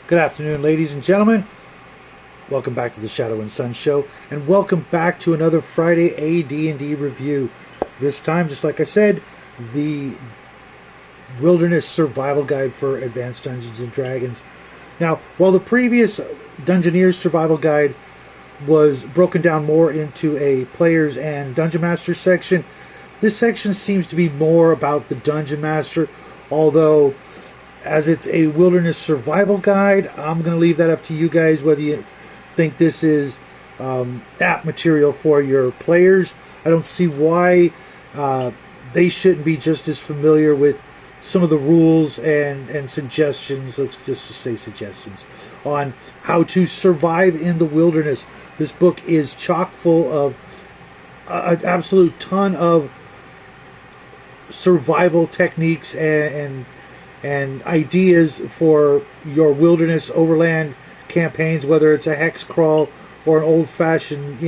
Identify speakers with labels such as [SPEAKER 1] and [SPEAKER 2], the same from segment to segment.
[SPEAKER 1] Good afternoon, ladies and gentlemen. Welcome back to the Shadow and Sun Show, and welcome back to another Friday AD&D review. This time, just like I said, the Wildeness Survival Guide for Advanced Dungeons & Dragons. Now, while the previous Dungeoneer's Survival Guide was broken down more into a Players and Dungeon Master section, this section seems to be more about the Dungeon Master, although as it's a Wilderness Survival Guide, I'm going to leave that up to you guys whether you think this is apt material for your players. I don't see why they shouldn't be just as familiar with some of the rules and suggestions, let's just say suggestions, on how to survive in the wilderness. This book is chock full of an absolute ton of survival techniques and ideas for your wilderness overland campaigns, whether it's a hex crawl or an old-fashioned,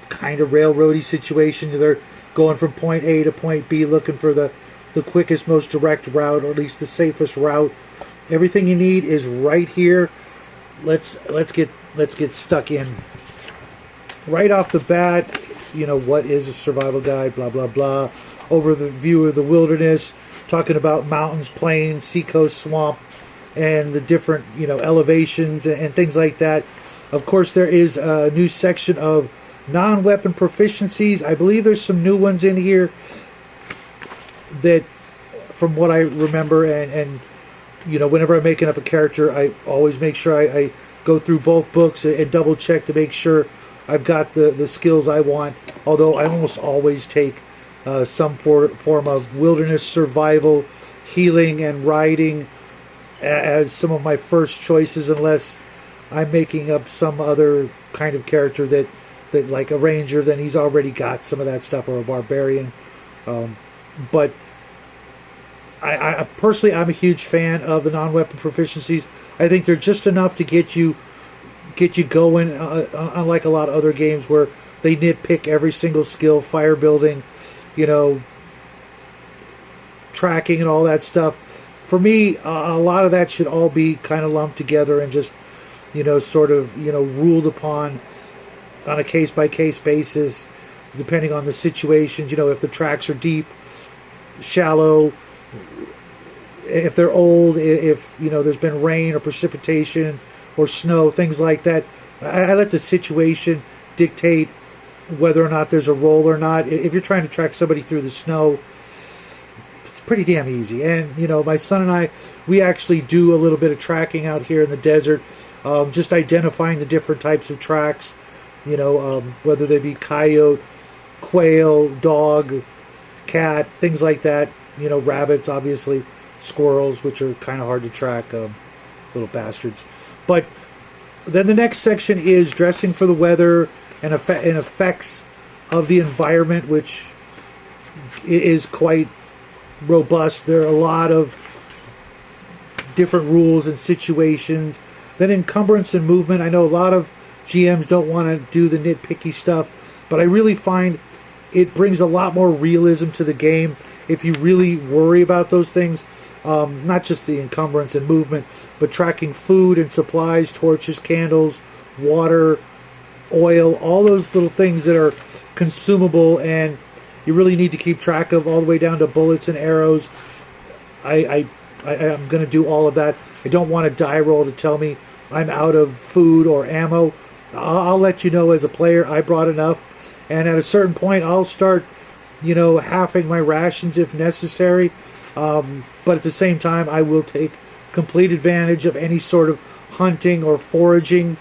[SPEAKER 1] kind of railroady situation. They're going from point A to point B, looking for the quickest, most direct route, or at least the safest route. Everything you need is right here. Let's get stuck in. Right off the bat, what is a survival guide? Blah blah blah. Overview of the wilderness, talking about mountains, plains, seacoast, swamp, and the different elevations and things like that. Of course, there is a new section of non-weapon proficiencies. I believe there's some new ones in here that, from what I remember, and whenever I'm making up a character, I always make sure I go through both books and double check to make sure I've got the skills I want. Although I almost always take some form of wilderness survival, healing, and riding as some of my first choices, unless I'm making up some other kind of character that like a ranger, then he's already got some of that stuff, or a barbarian. But I personally, I'm a huge fan of the non-weapon proficiencies. I think they're just enough to get you going, unlike a lot of other games where they nitpick every single skill, fire building, tracking and all that stuff. For me, a lot of that should all be kind of lumped together and just, ruled upon on a case-by-case basis, depending on the situations. If the tracks are deep, shallow, if they're old, if there's been rain or precipitation or snow, things like that. I let the situation dictate whether or not there's a roll or not. If you're trying to track somebody through the snow, it's pretty damn easy. And my son and I, we actually do a little bit of tracking out here in the desert, just identifying the different types of tracks, whether they be coyote, quail, dog, cat, things like that. Rabbits, obviously, squirrels, which are kind of hard to track, little bastards. But then the next section is dressing for the weather and effects of the environment, which is quite robust. There are a lot of different rules and situations. Then encumbrance and movement. I know a lot of GMs don't want to do the nitpicky stuff, but I really find it brings a lot more realism to the game if you really worry about those things. Not just the encumbrance and movement, but tracking food and supplies, torches, candles, water, oil, all those little things that are consumable and you really need to keep track of, all the way down to bullets and arrows. I'm going to do all of that. I don't want a die roll to tell me I'm out of food or ammo. I'll let you know as a player I brought enough, and at a certain point I'll start halving my rations if necessary, but at the same time I will take complete advantage of any sort of hunting or foraging.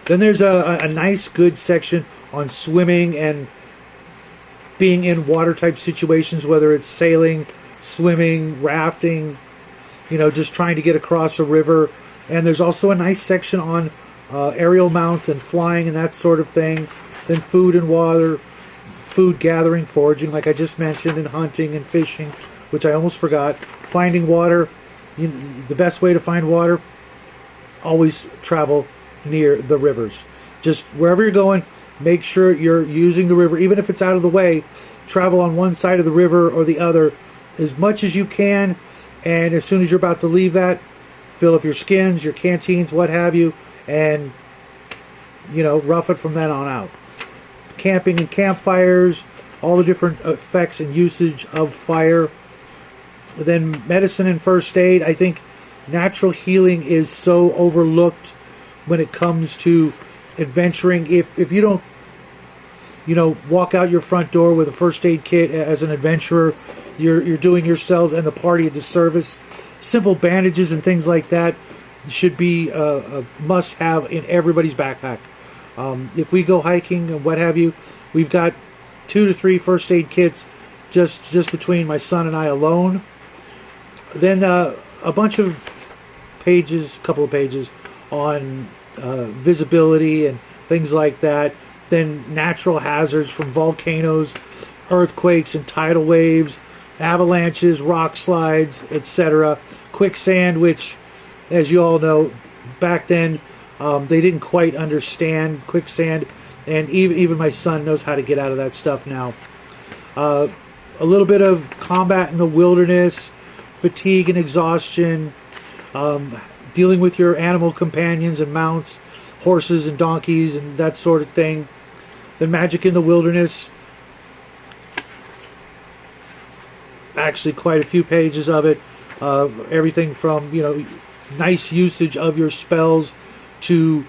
[SPEAKER 1] Then there's a nice good section on swimming and being in water type situations, whether it's sailing, swimming, rafting, just trying to get across a river. And there's also a nice section on aerial mounts and flying and that sort of thing. Then food and water, food gathering, foraging, like I just mentioned, and hunting and fishing, which I almost forgot. Finding water. The best way to find water, always travel near the rivers. Just wherever you're going, make sure you're using the river, even if it's out of the way. Travel on one side of the river or the other as much as you can, and as soon as you're about to leave that, fill up your skins, your canteens, what have you, and rough it from then on out. Camping and campfires, all the different effects and usage of fire. Then medicine and first aid. I think natural healing is so overlooked when it comes to adventuring. If you don't walk out your front door with a first aid kit as an adventurer, you're doing yourselves and the party a disservice. Simple bandages and things like that should be a must-have in everybody's backpack. If we go hiking and what have you, we've got 2 to 3 first aid kits just between my son and I alone. Then a bunch of pages, a couple of pages on visibility and things like that. Then natural hazards from volcanoes, earthquakes and tidal waves, avalanches, rock slides, etc. Quicksand, which, as you all know, back then they didn't quite understand quicksand, and even my son knows how to get out of that stuff now. A little bit of combat in the wilderness, fatigue and exhaustion, dealing with your animal companions and mounts, horses and donkeys and that sort of thing. Then magic in the wilderness, actually quite a few pages of it. Everything from nice usage of your spells to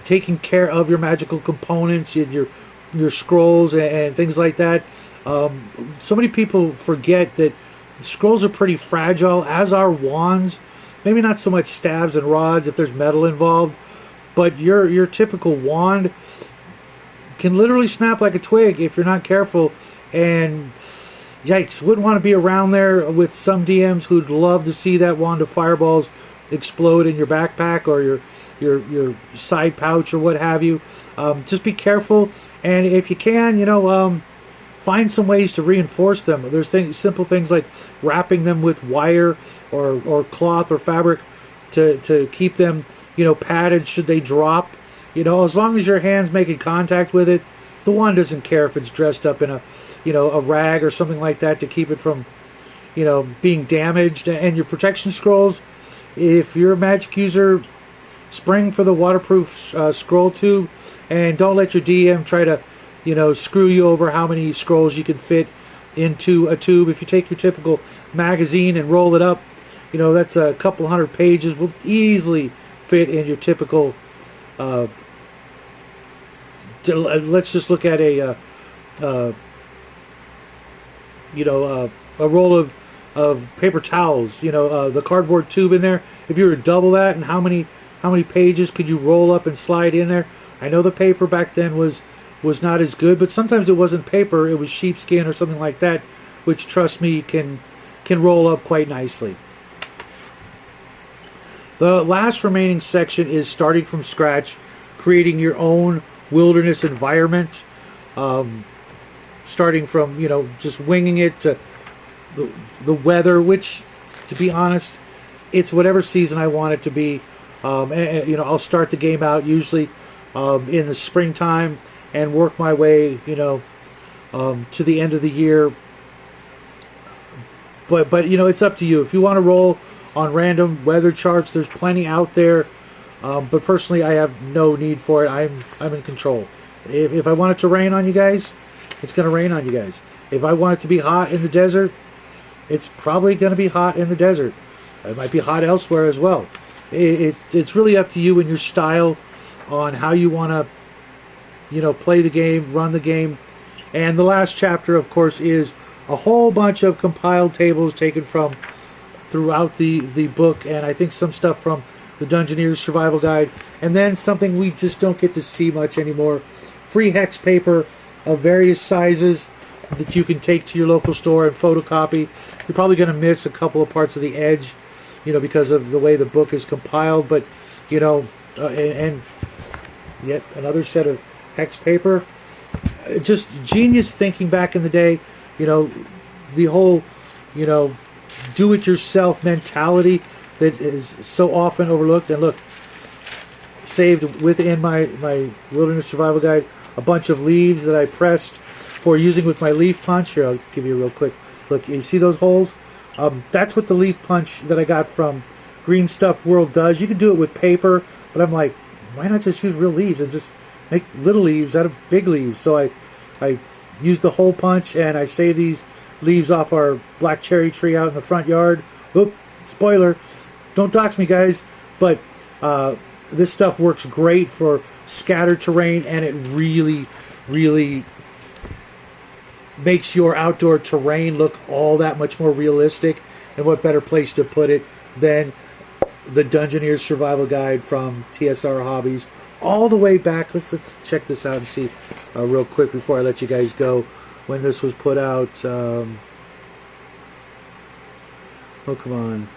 [SPEAKER 1] taking care of your magical components and your scrolls and things like that. So many people forget that scrolls are pretty fragile, as are wands. Maybe not so much staves and rods if there's metal involved, but your typical wand can literally snap like a twig if you're not careful. And yikes, wouldn't want to be around there with some DMs who'd love to see that wand of fireballs explode in your backpack or your side pouch or what have you. Just be careful, and if you can, find some ways to reinforce them. There's simple things like wrapping them with wire or cloth or fabric to keep them padded should they drop. As long as your hand's making contact with it, the wand doesn't care if it's dressed up in a rag or something like that to keep it from being damaged. And your protection scrolls, if you're a magic user, spring for the waterproof scroll tube, and don't let your DM try to screw you over how many scrolls you can fit into a tube. If you take your typical magazine and roll it up, that's a couple hundred pages, will easily fit in your typical let's just look at a roll of paper towels, the cardboard tube in there. If you were to double that, and how many pages could you roll up and slide in there? I know the paper back then was not as good, but sometimes it wasn't paper, it was sheepskin or something like that, which, trust me, can roll up quite nicely. The last remaining section is starting from scratch, creating your own wilderness environment, starting from just winging it to the weather, which, to be honest, it's whatever season I want it to be. I'll start the game out usually in the springtime and work my way to the end of the year. But it's up to you. If you want to roll on random weather charts, there's plenty out there. But personally, I have no need for it. I'm in control. If I want it to rain on you guys, it's going to rain on you guys. If I want it to be hot in the desert, it's probably going to be hot in the desert. It might be hot elsewhere as well. It's really up to you and your style on how you want to play the game, run the game. And the last chapter, of course, is a whole bunch of compiled tables taken from throughout the book, and I think some stuff from the Dungeoneer's Survival Guide, and then something we just don't get to see much anymore, free hex paper of various sizes that you can take to your local store and photocopy. You're probably going to miss a couple of parts of the edge, because of the way the book is compiled, but and yet another set of hex paper. Just genius thinking back in the day. The whole do-it-yourself mentality that is so often overlooked. And look, saved within my Wilderness Survival Guide a bunch of leaves that I pressed for using with my leaf punch. Here, I'll give you a real quick look. You see those holes? That's what the leaf punch that I got from Green Stuff World does. You can do it with paper, but I'm like, why not just use real leaves and just make little leaves out of big leaves? So I use the hole punch, and I save these leaves off our black cherry tree out in the front yard. Oop, spoiler, don't dox me, guys. But this stuff works great for scattered terrain, and it really, really makes your outdoor terrain look all that much more realistic. And what better place to put it than the Dungeoneer's Survival Guide from TSR Hobbies, all the way back. Let's check this out and see real quick before I let you guys go when this was put out. Oh, come on.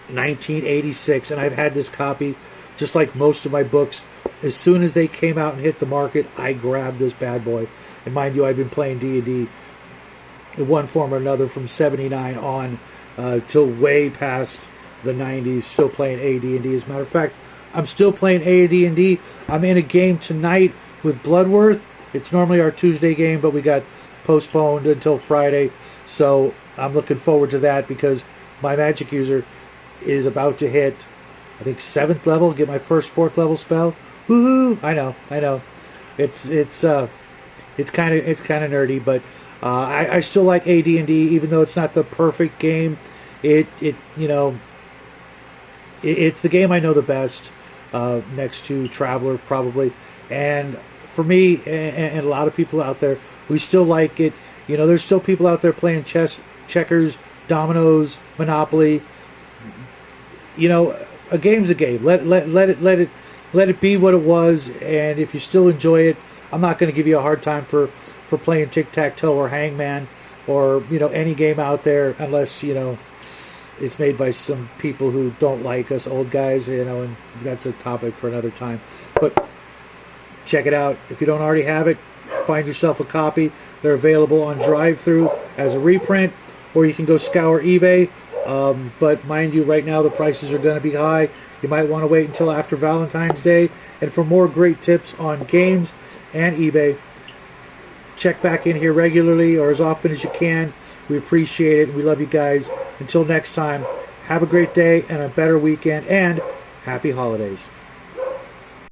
[SPEAKER 1] 1986, and I've had this copy, just like most of my books. As soon as they came out and hit the market, I grabbed this bad boy. And mind you, I've been playing D&D in one form or another from 79 on till way past the 90s, still playing AD&D. As a matter of fact, I'm still playing AD&D. I'm in a game tonight with Bloodworth. It's normally our Tuesday game, but we got postponed until Friday. So I'm looking forward to that because my magic user is about to hit, I think, 7th level, get my first 4th level spell. Woohoo! I know. It's kind of nerdy, but I still like AD&D, even though it's not the perfect game. It's the game I know the best, next to Traveler probably. And for me and a lot of people out there, we still like it. There's still people out there playing chess, checkers, dominoes, Monopoly. A game's a game. Let it be what it was. And if you still enjoy it, I'm not going to give you a hard time for playing tic-tac-toe or hangman or any game out there, unless it's made by some people who don't like us old guys, and that's a topic for another time. But check it out. If you don't already have it, find yourself a copy. They're available on drive-through as a reprint, or you can go scour eBay. But mind you, right now the prices are going to be high. You might want to wait until after Valentine's Day. And for more great tips on games and eBay, check back in here regularly or as often as you can. We appreciate it. We love you guys. Until next time, have a great day and a better weekend, and happy holidays.